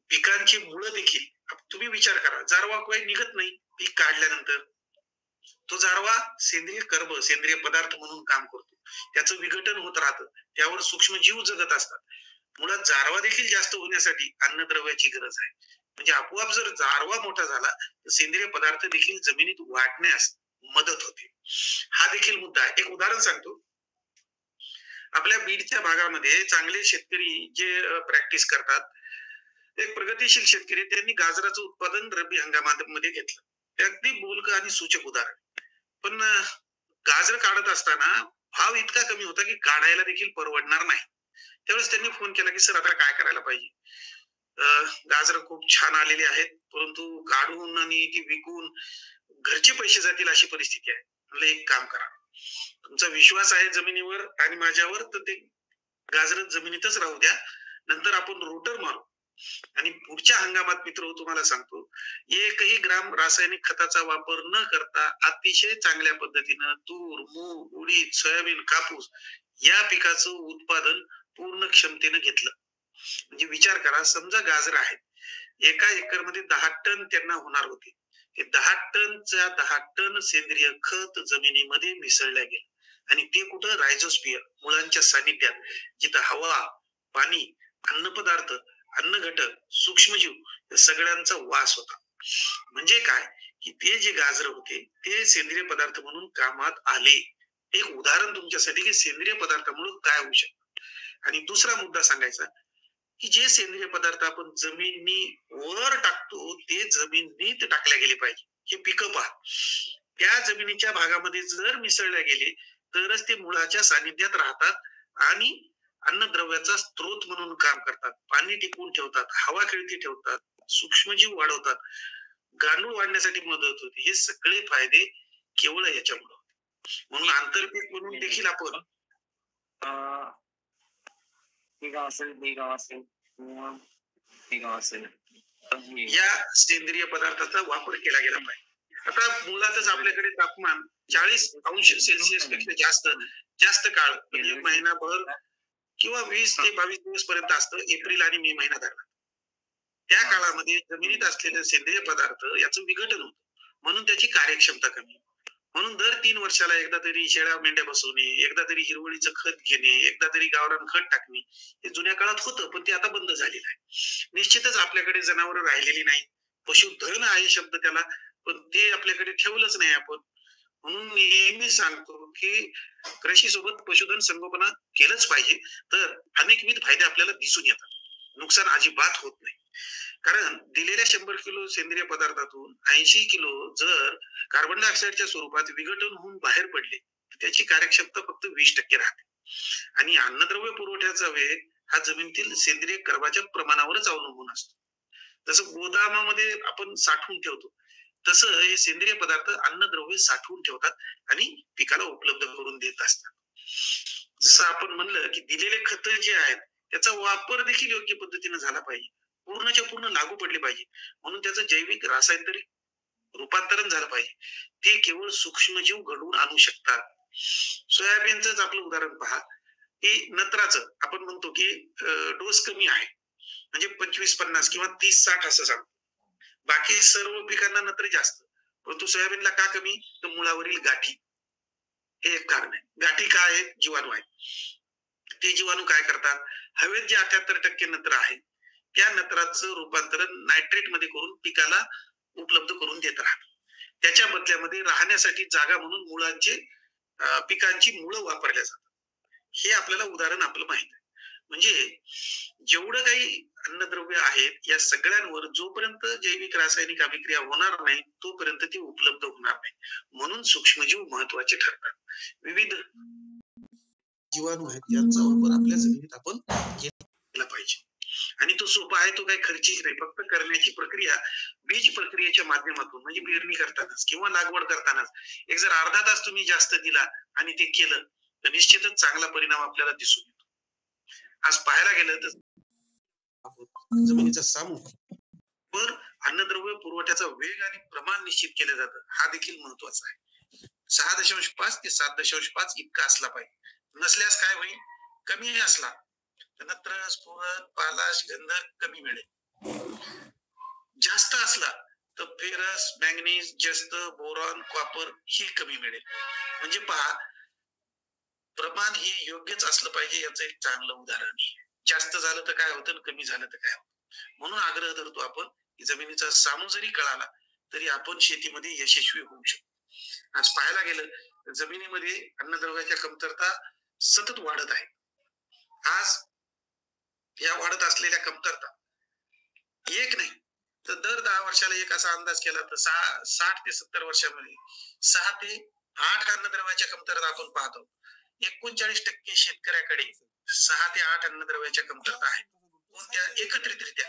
पिकांची मुळं देखील, तुम्ही विचार करा, जारवा काही निघत नाही पीक काढल्यानंतर, तो जारवा सेंद्रिय कर्ब, सेंद्रिय पदार्थ म्हणून काम करतो. त्याचं विघटन होत राहतं, त्यावर सूक्ष्म जीव जगत असतात. मुळात जारवा देखील जास्त होण्यासाठी अन्नद्रव्याची गरज आहे. म्हणजे आपोआप जर जारवा मोठा झाला तर सेंद्रिय पदार्थ देखील जमिनीत वाढण्यास मदत होते. हा देखील मुद्दा आहे. एक उदाहरण सांगतो. आपल्या बीडच्या भागामध्ये चांगले शेतकरी जे प्रॅक्टिस करतात, एक प्रगतीशील शेतकरी, त्यांनी गाजराचं उत्पादन रब्बी हंगामामध्ये घेतलं. ते अगदी बोलकं आणि सूचक उदाहरण. पण गाजर काढत असताना भाव इतका कमी होता की काढायला देखील परवडणार नाही. त्यावेळेस त्यांनी फोन केला की सर आता काय करायला पाहिजे. गाजर खूप छान आलेली आहेत, परंतु काढून आणि ती विकून घरचे पैसे जातील अशी परिस्थिती आहे. म्हणलं एक काम करा, तुमचा विश्वास आहे जमिनीवर आणि माझ्यावर, तर ते गाजर जमिनीतच राहू द्या, नंतर आपण रोटर मारू आणि पुढच्या हंगामात मित्र तुम्हाला सांगतो, 1ही ग्राम रासायनिक खताचा वापर न करता अतिशय चांगल्या पद्धतीनं तूर, मूग, उडीद, सोयाबीन, कापूस या पिकाचं उत्पादन पूर्ण क्षमतेनं घेतलं. म्हणजे विचार करा, समजा गाजर आहेत, एका एकर मध्ये 10 टन त्यांना होणार होते. ते 10 टनच्या 10 टन सेंद्रिय खत जमिनीमध्ये मिसळल्या गेलं. आणि ते कुठं, रायझोस्पियर, मुळांच्या सानिध्यात, जिथं हवा, पाणी, अन्नपदार्थ अन्न घटक, सूक्ष्मजीव या सगळ्यांचा वास होता. म्हणजे काय की ते जे गाजर होते ते सेंद्रिय पदार्थ म्हणून कामात आले. एक उदाहरण तुमच्यासाठी की सेंद्रिय पदार्थामुळे काय होऊ शकतं. आणि दुसरा मुद्दा सांगायचा की जे सेंद्रिय पदार्थ आपण जमिनीवर टाकतो ते जमिनीत टाकले गेले पाहिजे. हे पिकं पहा, त्या जमिनीच्या भागामध्ये जर मिसळले गेले तरच ते मुळाच्या सानिध्यात राहतात आणि अन्नद्रव्याचा स्रोत म्हणून काम करतात, पाणी टिकवून ठेवतात, हवा खेळती ठेवतात, सूक्ष्मजीव वाढवतात, गांडूळ वाढण्यासाठी मदत होते. हे सगळे फायदे केवळ याच्यामुळे होते. म्हणून आंतरपीक म्हणून देखील आपण या सेंद्रिय पदार्थाचा वापर केला गेला पाहिजे. आता मुळातच आपल्याकडे तापमान 40°C पेक्षा जास्त काळ म्हणजे महिनाभर किंवा 20 ते 22 दिवस पर्यंत असतं, एप्रिल आणि मे महिना दरम्यान. त्या काळामध्ये जमिनीत असलेले सेंद्रिय पदार्थ याचं विघटन होतं, म्हणून त्याची कार्यक्षमता कमी. म्हणून दर 3 वर्षाला एकदा तरी शेळ्या मेंढ्या बसवणे, एकदा तरी हिरवळीचं खत घेणे, एकदा तरी गावरान खत टाकणे हे जुन्या काळात होतं, पण ते आता बंद झालेलं आहे. निश्चितच आपल्याकडे जनावरं राहिलेली नाही, पशुधन आहे शब्द त्याला, पण ते आपल्याकडे ठेवलंच नाही आपण. म्हणून नेहमी सांगतो की कृषी सोबत पशुधन संगोपन केलंच पाहिजे, तर अनेकविध फायदे आपल्याला दिसून येतात, नुकसान अजिबात होत नाही. कारण दिलेल्या 100 किलो सेंद्रिय पदार्थातून 80 किलो जर कार्बन डायऑक्साईडच्या स्वरूपात विघटन होऊन बाहेर पडले तर त्याची कार्यक्षमता फक्त 20% राहते. आणि अन्नद्रव्य पुरवठ्याचा वेग हा जमिनीतील सेंद्रिय कर्बाच्या प्रमाणावरच अवलंबून असतो. जसं गोदामामध्ये आपण साठवून ठेवतो तसं हे सेंद्रिय पदार्थ अन्नद्रव्य साठवून ठेवतात आणि पिकाला उपलब्ध करून देत असतात. जसं आपण म्हणलं की दिलेले खत जे आहेत त्याचा वापर देखील योग्य पद्धतीने झाला पाहिजे, पूर्णच्या पूर्ण लागू पडले पाहिजे. म्हणून त्याचं जैविक रासायनिक रूपांतरण झालं पाहिजे. ते केवळ सूक्ष्मजीव घडवून आणू शकतात. सोयाबीनच आपलं उदाहरण पहा, हे नत्राचं आपण म्हणतो की डोस कमी आहे, म्हणजे 25-50 किंवा 30-60 असं सांगतो. बाकी सर्व पिकांना नत्र जास्त, परंतु सोयाबीनला का कमी, तर मुळावरील गाठी हे एक कारण आहे. गाठी काय आहेत, जीवाणू आहेत. ते जीवाणू काय करतात, हवेत जे 78% नत्र आहे त्या नत्राचं रूपांतरण नायट्रेट मध्ये करून पिकाला उपलब्ध करून देत राहतात. त्याच्या बदल्यामध्ये राहण्यासाठी जागा म्हणून मुळांचे पिकांची मुळं वापरल्या जातात. हे आपल्याला उदाहरण आपलं माहित आहे. म्हणजे जेवढं काही अन्नद्रव्य आहेत या सगळ्यांवर जोपर्यंत जैविक रासायनिक अभिक्रिया होणार नाही तोपर्यंत ते उपलब्ध होणार नाही. म्हणून सूक्ष्मजीव महत्वाचे ठरतात. विविध जीवाणू आहेत यांचा वापर आपल्या जमिनीत आपण केला पाहिजे. आणि तो सोपा आहे, तो काही खर्चिक नाही. फक्त करण्याची प्रक्रिया बीज प्रक्रियेच्या माध्यमातून, म्हणजे पेरणी करतानाच किंवा लागवड करतानाच एक जर अर्धा तास तुम्ही जास्त दिला आणि ते केलं तर निश्चितच चांगला परिणाम आपल्याला दिसून येतो. आज पाहायला गेलं तर जमिनीचा सामूवर अन्नद्रव्य पुरवठ्याचा वेग आणि प्रमाण निश्चित केलं जातं. हा देखील महत्वाचा आहे. 6.5 ते 7.5 इतका असला पाहिजे. नसल्यास काय होईल, कमी असला नत्र, स्फुरद, पालाश, गंधक कमी मिळेल. जास्त असला तर फेरस, मॅंगनीज, जस्त, बोरॉन, कॉपर ही कमी मिळेल. म्हणजे पहा, प्रमाण हे योग्यच असलं पाहिजे. याचं एक चांगलं उदाहरण आहे. जास्त झालं तर काय होतं, कमी झालं तर काय होतं. म्हणून आग्रह धरतो आपण की जमिनीचा सामू जरी कळाला तरी आपण शेतीमध्ये यशस्वी होऊ शकतो. आज पाहायला गेलं तर जमिनीमध्ये अन्नद्रव्याच्या कमतरता सतत वाढत आहे. आज या वाढत असलेल्या कमतरता एक नाही तर दर 10 वर्षाला एक असा अंदाज केला तर 60 ते 70 वर्षामध्ये 6 ते 8 अन्नद्रव्याच्या कमतरता आपण पाहतो. 39% शेतकऱ्याकडे 6 ते 8 अन्नद्रव्याच्या कमतरता आहे. कोणत्या, एकत्रितरित्या.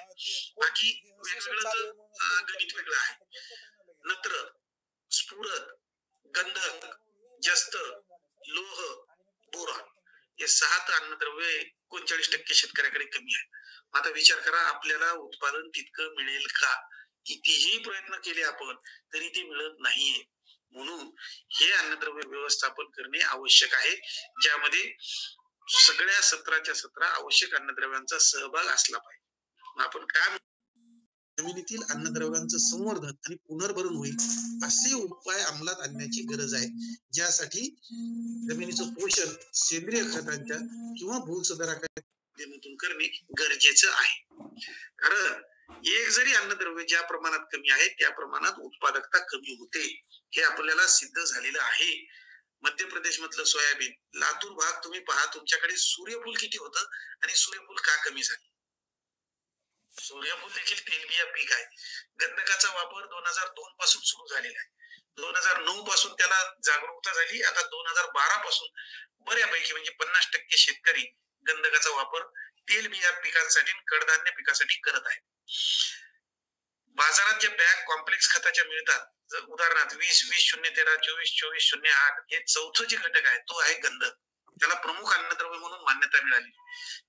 बाकी वेगवेगळं गणित वेगळं आहे. नत्र, स्फुरद, गंधक, जस्त, लोह, बोरॉन हे 7 अन्नद्रव्य 39% शेतकऱ्याकडे कमी आहे. आता विचार करा, आपल्याला उत्पादन तितकं मिळेल का? कितीही प्रयत्न केले आपण तरी ते मिळत नाहीये. म्हणून हे अन्नद्रव्य व्यवस्थापन करणे आवश्यक आहे, ज्यामध्ये सगळ्या 17च्या 17 आवश्यक अन्नद्रव्यांचा सहभाग असला पाहिजे. आपण काय, जमिनीतील अन्नद्रव्यांचं संवर्धन आणि पुनर्भरण होईल असे उपाय अंमलात आणण्याची गरज आहे, ज्यासाठी जमिनीचं पोषण सेंद्रिय खतांच्या किंवा भूसुधारकांच्या माध्यमातून करणे गरजेचं आहे. कारण एक जरी अन्नद्रव्य ज्या प्रमाणात कमी आहे त्या प्रमाणात उत्पादकता कमी होते, हे आपल्याला सिद्ध झालेलं आहे. मध्य प्रदेश मधलं सोयाबीन, लातूर भाग तुम्ही पहा, तुमच्याकडे सूर्यफूल किती होतं आणि सूर्यफूल का कमी झाले? सूर्यफूल देखील तेलबिया पीक आहे. गंधकाचा वापर 2002 पासून सुरू झालेला आहे. 2009 पासून त्याला जागरूकता झाली. आता 2012 पासून बऱ्यापैकी म्हणजे 50% शेतकरी गंधकाचा वापर तेलबिया पिकांसाठी, कडधान्य पिकासाठी करत आहे. बाजारात ज्या बॅग कॉम्प्लेक्स खताच्या मिळतात, उदाहरणार्थ 20-20-013, 24-24-08, हे चौथं जे घटक आहे तो आहे गंधक. त्याला प्रमुख अन्नद्रव्य म्हणून मान्यता मिळाली.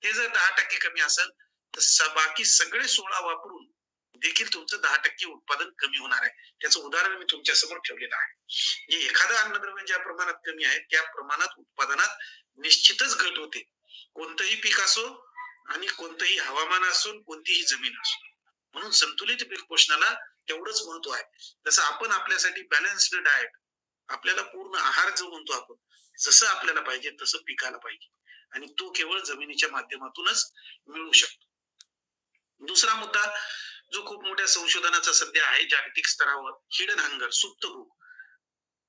ते जर 10% कमी असेल तर बाकी सगळे 16 वापरून देखील तुमचं 10% उत्पादन कमी होणार आहे. त्याचं उदाहरण मी तुमच्या समोर ठेवलेलं आहे. एखादं अन्नद्रव्य ज्या प्रमाणात कमी आहे त्या प्रमाणात उत्पादनात निश्चितच घट होते. कोणतंही पीक असो आणि कोणतंही हवामान असो, कोणतीही जमीन असो. म्हणून संतुलित पीक पोषणाला तेवढंच महत्व आहे. जसं आपण आपल्यासाठी बॅलन्स्ड डाएट, आपल्याला पूर्ण आहार जो म्हणतो आपण, जसं आपल्याला पाहिजे तसं पिकाला पाहिजे आणि तो केवळ जमिनीच्या माध्यमातूनच मिळू शकतो. दुसरा मुद्दा जो खूप मोठ्या संशोधनाचा सध्या आहे जागतिक स्तरावर, हिडन हंगर, सुप्त भूक.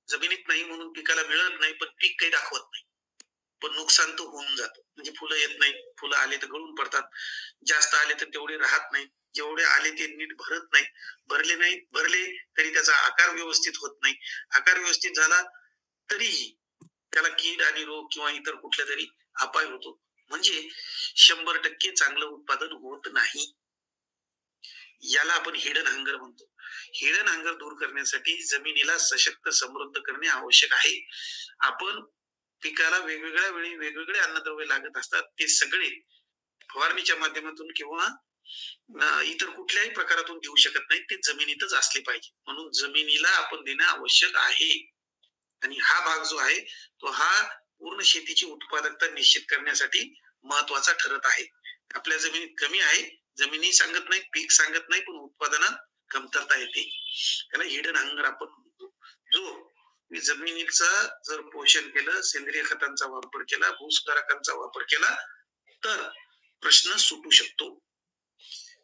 जमिनीत नाही म्हणून पिकाला मिळत नाही, पण पीक काही दाखवत नाही, पण नुकसान तर होऊन जातं. म्हणजे फुलं येत नाही, फुलं आले तर गळून पडतात, जास्त आले तर तेवढे राहत नाही, जेवढे आले ते नीट भरत नाही, भरले तरी त्याचा आकार व्यवस्थित होत नाही, आकार व्यवस्थित झाला तरीही त्याला कीड आणि रोग किंवा इतर कुठल्या तरी अपाय होतो. म्हणजे 100% चांगलं उत्पादन होत नाही. याला आपण हिडन हंगर म्हणतो. हिडन हंगर दूर करण्यासाठी जमिनीला सशक्त समृद्ध करणे आवश्यक आहे. आपण पिकाला वेगवेगळ्या वेळी वेगवेगळे अन्नद्रव्य लागत असतात, ते सगळे फवारणीच्या माध्यमातून किंवा इतर कुठल्याही प्रकारातून देऊ शकत नाही, ते जमिनीतच असले पाहिजे. म्हणून जमिनीला आपण देणं आवश्यक आहे. आणि हा भाग जो आहे तो हा पूर्ण शेतीची उत्पादकता निश्चित करण्यासाठी महत्वाचा ठरत आहे. आपल्या जमिनीत कमी आहे, जमिनी सांगत नाही, पीक सांगत नाही, पण उत्पादनात कमतरता येते, त्याला हिडन हंगर आपण म्हणतो. जो जमिनीचा जर पोषण केलं, सेंद्रिय खतांचा वापर केला, भूसुधारकांचा वापर केला तर प्रश्न सुटू शकतो.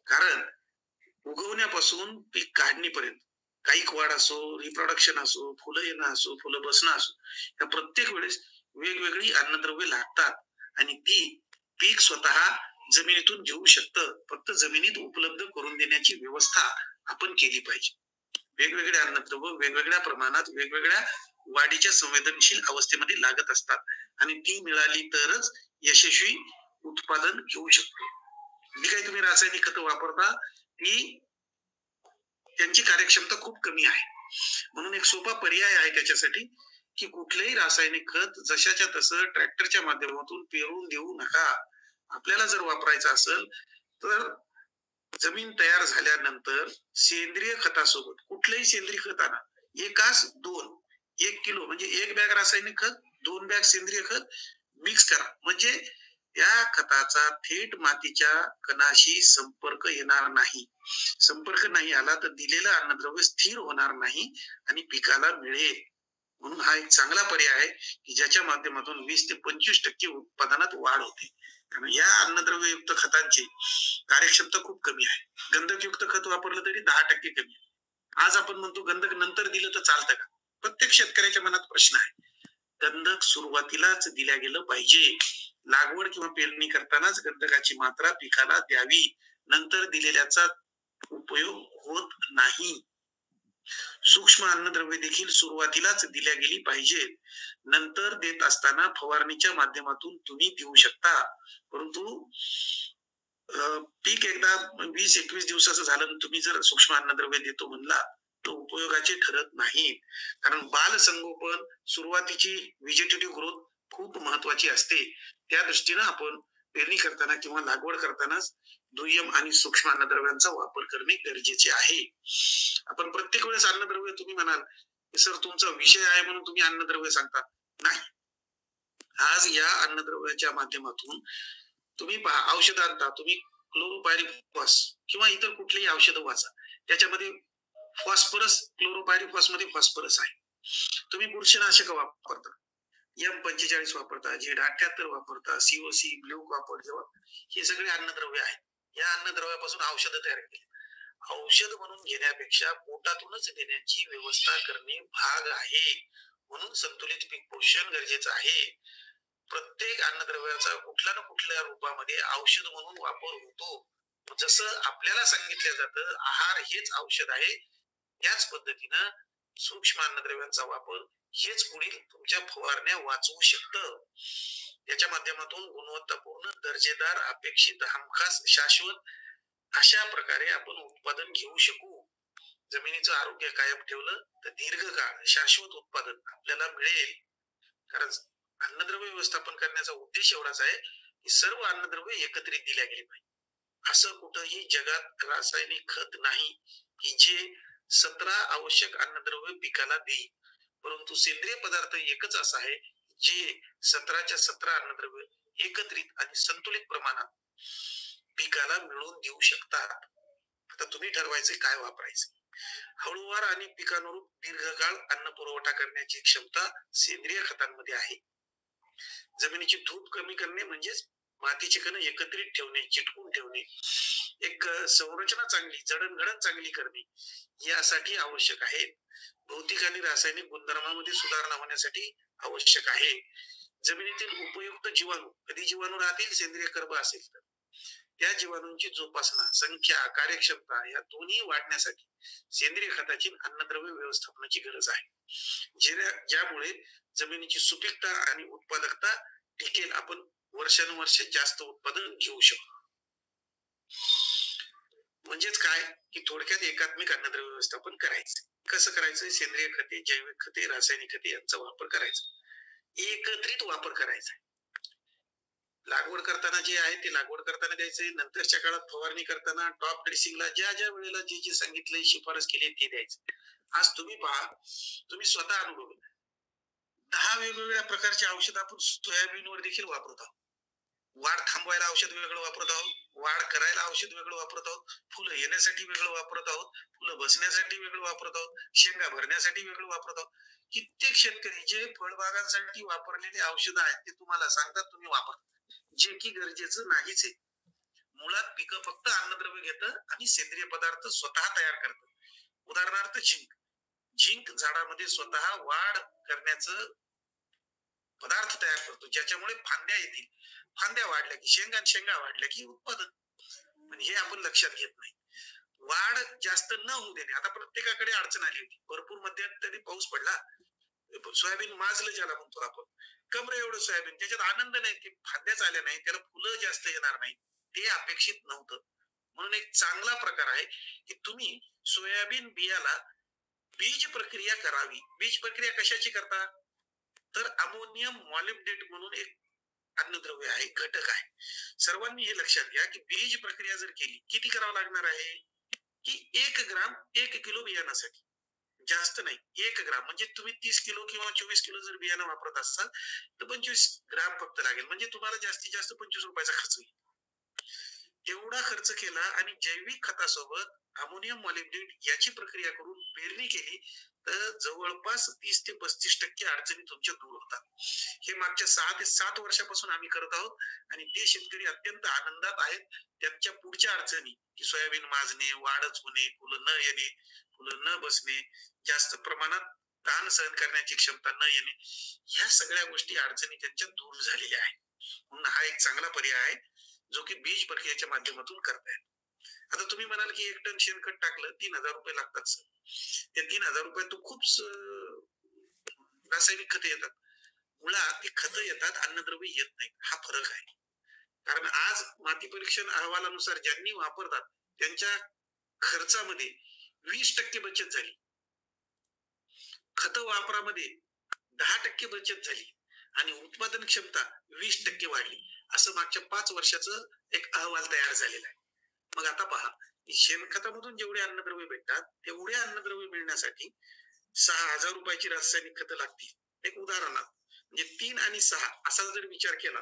कारण उगवण्यापासून पीक काढणीपर्यंत काही वाढ असो, रिप्रोडक्शन असो, फुलं येणं असो, फुलं बसणं असो, या प्रत्येक वेळेस वेगवेगळी अन्नद्रव्ये लागतात आणि ती पीक स्वतः जमिनीतून घेऊ शकतं. फक्त जमिनीत उपलब्ध करून देण्याची व्यवस्था आपण केली पाहिजे. वेगवेगळे अन्नद्रव्य वेगवेगळ्या प्रमाणात वेगवेगळ्या वाढीच्या संवेदनशील अवस्थेमध्ये लागत असतात आणि ती मिळाली तरच यशस्वी उत्पादन घेऊ शकतो. जी काही तुम्ही रासायनिक खतं वापरता ती त्यांची कार्यक्षमता खूप कमी आहे. म्हणून एक सोपा पर्याय आहे त्याच्यासाठी की कुठलेही रासायनिक खत जशाच्या तसं ट्रॅक्टरच्या माध्यमातून पेरून देऊ नका. आपल्याला जर वापरायचं असेल तर जमीन तयार झाल्यानंतर सेंद्रिय खतासोबत कुठलंही सेंद्रिय खत आणा, 1 किलो म्हणजे 1 बॅग रासायनिक खत, 2 बॅग सेंद्रिय खत मिक्स करा. म्हणजे त्या खताचा थेट मातीच्या कणाशी संपर्क येणार नाही. संपर्क नाही आला तर दिलेलं अन्नद्रव्य स्थिर होणार नाही आणि पिकाला मिळेल. म्हणून हा एक चांगला पर्याय आहे की ज्याच्या माध्यमातून 20 ते 25% उत्पादनात वाढ होते. कारण या अन्नद्रव्ययुक्त खतांची कार्यक्षमता खूप कमी आहे. गंधकयुक्त खत वापरलं तरी 10% कमी. आज आपण म्हणतो गंधक नंतर दिलं तर चालतं का? प्रत्येक शेतकऱ्याच्या मनात प्रश्न आहे. गंधक सुरुवातीलाच दिल्या गेलं पाहिजे. लागवड किंवा पेरणी करतानाच गंधकाची मात्रा पिकाला द्यावी, नंतर दिलेल्याचा उपयोग होत नाही. सूक्ष्म अन्नद्रव्ये देखील सुरुवातीलाच दिल्या गेली पाहिजे. नंतर देत असताना फवारणीच्या माध्यमातून तुम्ही देऊ शकता. परंतु पीक एकदा 20-21 दिवसाचं झालं तुम्ही जर सूक्ष्म अन्नद्रव्य देतो म्हणला तर उपयोगाचे ठरत नाही. कारण बाल संगोपन, सुरुवातीची व्हेजिटेटिव्ह ग्रोथ खूप महत्वाची असते. त्या दृष्टीने आपण पेरणी करताना किंवा लागवड करतानाच दुय्यम आणि सूक्ष्म अन्नद्रव्यांचा वापर करणे गरजेचे आहे. आपण प्रत्येक वेळेस अन्नद्रव्य तुम्ही म्हणाल सर तुमचा विषय आहे म्हणून तुम्ही अन्नद्रव्य सांगता, नाही. आज या अन्नद्रव्याच्या माध्यमातून तुम्ही पहा, औषध आणता तुम्ही, क्लोरोपायरिफॉस किंवा इतर कुठलीही औषधं वाचा, त्याच्यामध्ये फॉस्फरस, क्लोरोपायरिफॉस मध्ये फॉस्फरस आहे. तुम्ही बुरशीनाशक वापरता, M45 वापरता, Z78 वापरता, COC, ब्ल्यू कॉपर जेव्हा हे सगळे अन्नद्रव्य आहेत. या अन्नद्रव्यापासून औषधं तयार केली. औषध म्हणून घेण्यापेक्षा पोटातूनच देण्याची व्यवस्था करणे भाग आहे. म्हणून संतुलित पीक पोषण गरजेचं आहे. प्रत्येक अन्नद्रव्याचा कुठल्या ना कुठल्या रूपामध्ये औषध म्हणून वापर होतो. जसं आपल्याला सांगितलं जातं आहार हेच औषध आहे, त्याच पद्धतीनं सूक्ष्म अन्नद्रव्यांचा वापर हेच पुढील तुमच्या फवारण्या वाचवू शकतं. त्याच्या माध्यमातून गुणवत्तापूर्ण, दर्जेदार, अपेक्षित, हमखास, शाश्वत अशा प्रकारे आपण उत्पादन घेऊ शकू. जमिनीचं आरोग्य कायम ठेवलं तर दीर्घकाळ शाश्वत उत्पादन आपल्याला मिळेल. कारण अन्नद्रव्य व्यवस्थापन करण्याचा उद्देश एवढाच आहे की सर्व अन्नद्रव्य एकत्रित दिल्या गेली पाहिजे. असं कुठंही जगात रासायनिक खत नाही की जे 17 आवश्यक अन्नद्रव्य पिकाला देईल, परंतु सेंद्रिय पदार्थ एकच असा आहे जे 17च्या 17 अन्नद्रव्य एकत्रित आणि संतुलित प्रमाणात पिकाला मिळवून देऊ शकतात. आता तुम्ही ठरवायचे काय वापरायचे. हळूवार आणि पिकानुरूप दीर्घकाळ अन्न पुरवठा करण्याची क्षमता सेंद्रिय खतांमध्ये आहे. जमिनीची धूप कमी करणे म्हणजेच मातीचे कण एकत्रित ठेवणे, चिटकून ठेवणे, एक संरचना चांगली, जडणघडण चांगली करणे यासाठी आवश्यक आहे. भौतिक आणि रासायनिक गुणधर्मामध्ये सुधारणा होण्यासाठी आवश्यक आहे. जमिनीतील उपयुक्त जीवाणू, कधी जीवाणू राहतील सेंद्रिय कर्ब असेल तर त्या जीवाणूंची जोपासना, संख्या, कार्यक्षमता या दोन्ही वाढण्यासाठी सेंद्रिय खताची अन्नद्रव्य व्यवस्थापनाची गरज आहे. ज्यामुळे जमिनीची सुपीकता आणि उत्पादकता टिकेल, आपण वर्षानुवर्षे जास्त उत्पादन घेऊ शकतो. म्हणजेच काय की थोडक्यात एकात्मिक अन्नद्रव्य व्यवस्थापन करायचं. कसं करायचं. सेंद्रिय खते, जैविक खते, रासायनिक खते यांचा वापर करायचा, एकत्रित वापर करायचा. लागवड करताना जे आहे ते लागवड करताना द्यायचंय. नंतरच्या काळात फवारणी करताना टॉप ड्रेसिंगला ज्या ज्या वेळेला जे जे सांगितलंय, शिफारस केली ते द्यायचं. आज तुम्ही पहा, तुम्ही स्वतः अनुभव 10 वेगवेगळ्या प्रकारचे औषध आपण सोयाबीनवर देखील वापरत आहोत. वाढ थांबवायला औषध वेगळं वापरत आहोत, वाढ करायला औषध वेगळं वापरत आहोत, फुलं येण्यासाठी वेगळं वापरत आहोत, फुलं बसण्यासाठी वेगळं वापरत आहोत, शेंगा भरण्यासाठी वेगळं वापरत आहोत. कित्येक शेतकरी जे फळबागांसाठी वापरलेले औषधं आहेत ते तुम्हाला सांगतात तुम्ही वापरता, जे की गरजेचं नाहीच आहे. मुळात पिकं फक्त अन्नद्रव्य घेतं आणि सेंद्रिय पदार्थ स्वतः तयार करतं. उदाहरणार्थ झिंक झाडामध्ये स्वतः वाढ करण्याचं पदार्थ तयार करतो, ज्याच्यामुळे फांद्या येतील. फांद्या वाढल्या की शेंगा वाढल्या की उत्पादन. पण हे आपण लक्षात घेत नाही. वाढ जास्त न होऊ देणे. आता प्रत्येकाकडे अडचण आली होती, भरपूर मध्यंतरी पाऊस पडला, सोयाबीन माजलं ज्याला म्हणतो आपण, कमरे एवढं सोयाबीन, त्याच्यात आनंद नाही, ते फांद्याच आल्या नाही, त्याला फुलं जास्त येणार नाही, ते अपेक्षित नव्हतं. म्हणून एक चांगला प्रकार आहे की तुम्ही सोयाबीन बियाला बीज प्रक्रिया करावी. बीज प्रक्रिया कशाची करता तर अमोनियम मॉलिब्डेट म्हणून एक अन्नद्रव्य आहे, घटक आहे. सर्वांनी हे लक्षात घ्या की बीज प्रक्रिया जर केली, किती करावं लागणार आहे की 1 ग्राम 1 किलो बियाणासाठी, जास्त नाही. 1 ग्राम म्हणजे तुम्ही 30 किलो किंवा 24 किलो जर बियाणं वापरत असाल तर 25 ग्राम फक्त लागेल. म्हणजे तुम्हाला जास्तीत जास्त 25 रुपयाचा खर्च होईल. तेवढा खर्च केला आणि जैविक खतासोबत अमोनियम मॉलिब्डेट याची प्रक्रिया करून पेरणी केली तर जवळपास 30 ते 35% अडचणी तुमच्या दूर होतात. हे मागच्या 6 ते 7 वर्षापासून आम्ही करत आहोत आणि ते शेतकरी अत्यंत आनंदात आहेत. त्यांच्या पुढच्या अडचणी की सोयाबीन माजणे, वाढच होणे, फुलं न येणे, फुलं न बसणे, जास्त प्रमाणात ताण सहन करण्याची क्षमता न येणे, ह्या सगळ्या गोष्टी अडचणी त्यांच्या दूर झालेल्या आहेत. म्हणून हा एक चांगला पर्याय आहे जो की बीज प्रक्रियेच्या माध्यमातून करता येतो. आता तुम्ही म्हणाल की 1 टन शेणखत टाकलं 3,000 रुपये लागतात सर. त्या 3,000 रुपयात तो खूप रासायनिक खते येतात. मुळात ती खतं येतात, अन्नद्रव्य येत नाहीत. हा फरक आहे. कारण आज माती परीक्षण अहवालानुसार ज्यांनी वापरतात त्यांच्या खर्चामध्ये 20% बचत झाली, खत वापरामध्ये 10% बचत झाली आणि उत्पादन क्षमता 20% वाढली. असं मागच्या 5 वर्षाचं एक अहवाल तयार झालेला आहे. मग आता पहा, शेणखतामधून जेवढे अन्नद्रव्य भेटतात तेवढे अन्नद्रव्य मिळण्यासाठी 6,000 रुपयाची रासायनिक खतं लागतील. एक उदाहरणार्थ म्हणजे 3 आणि 6 असा जर विचार केला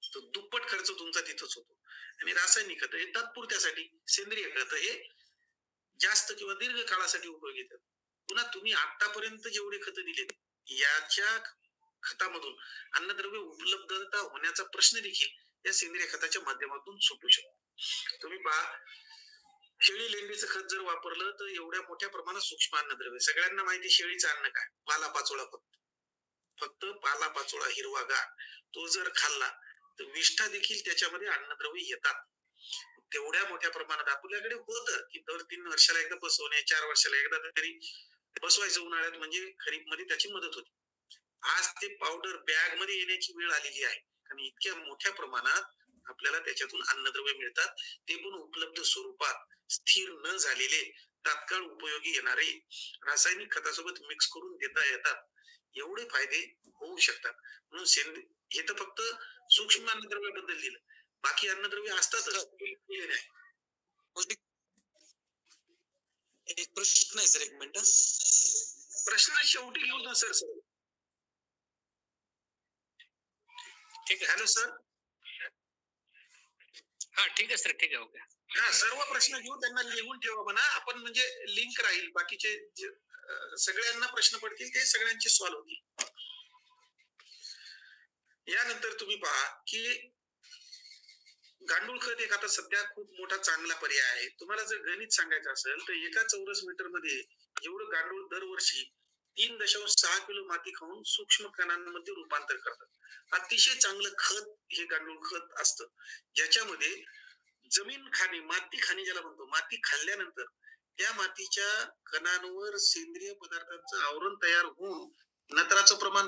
तर दुप्पट खर्च तुमचा तिथंच होतो. आणि रासायनिक खतं हे तात्पुरत्यासाठी, सेंद्रिय खतं हे जास्त किंवा दीर्घ काळासाठी उपयोगी येतात. पुन्हा तुम्ही आतापर्यंत जेवढे खतं दिले याच्या खतामधून अन्नद्रव्य उपलब्धता होण्याचा प्रश्न देखील या सेंद्रिय खताच्या माध्यमातून सुटू शकतो. तुम्ही पहा, शेळी लेंडीचं खत जर वापरलं तर एवढ्या मोठ्या प्रमाणात सूक्ष्म अन्नद्रव्य, सगळ्यांना माहिती शेळीचं अन्न काय, पालापाचोळा, फक्त पालापाचोळा हिरवागार, तो जर खाल्ला तर विष्ठा देखील त्याच्यामध्ये अन्नद्रव्य येतात. तेवढ्या मोठ्या प्रमाणात आपल्याकडे होतं की दर 3 वर्षाला एकदा बसवणे, 4 वर्षाला एकदा तरी बसवायचं उन्हाळ्यात, म्हणजे खरीप मध्ये त्याची मदत होती. आज ते पावडर बॅग मध्ये येण्याची वेळ आलेली आहे आणि इतक्या मोठ्या प्रमाणात आपल्याला त्याच्यातून अन्नद्रव्य मिळतात, ते पण उपलब्ध स्वरूपात, स्थिर न झालेले, तात्काळ उपयोगी येणारे, रासायनिक खतासोबत मिक्स करून देता येतात. एवढे फायदे होऊ शकतात. म्हणून हे तर फक्त सूक्ष्म अन्नद्रव्याबद्दल दिलं, बाकी अन्नद्रव्य असतातच. एक प्रश्न आहे सर, एक मिनिट. प्रश्न शेवटी घेऊ ना सर. ठीक आहे. Hello sir. हा ठीक आहे सर, ठीक आहे. ओके. हा, सर्व प्रश्न घेऊ, त्यांना लिहून ठेवा म्हणा आपण, म्हणजे लिंक राहील, बाकीचे सगळ्यांना प्रश्न पडतील ते सगळ्यांचे सॉल्व्ह होतील. यानंतर तुम्ही पहा की गांडूळ खत एक आता सध्या खूप मोठा चांगला पर्याय आहे. तुम्हाला जर गणित सांगायचं असेल तर एका चौरस मीटर मध्ये एवढं गांडूळ दरवर्षी 3.6 किलो माती खाऊन सूक्ष्म कणांमध्ये रूपांतर करतात. अतिशय चांगलं खत हे गांडूळ खत असतं, ज्याच्यामध्ये जमीन खाणे, माती खाणे ज्याला म्हणतो, माती खाल्ल्यानंतर त्या मातीच्या कणांवर सेंद्रिय पदार्थांचं आवरण तयार होऊन नत्राचं प्रमाण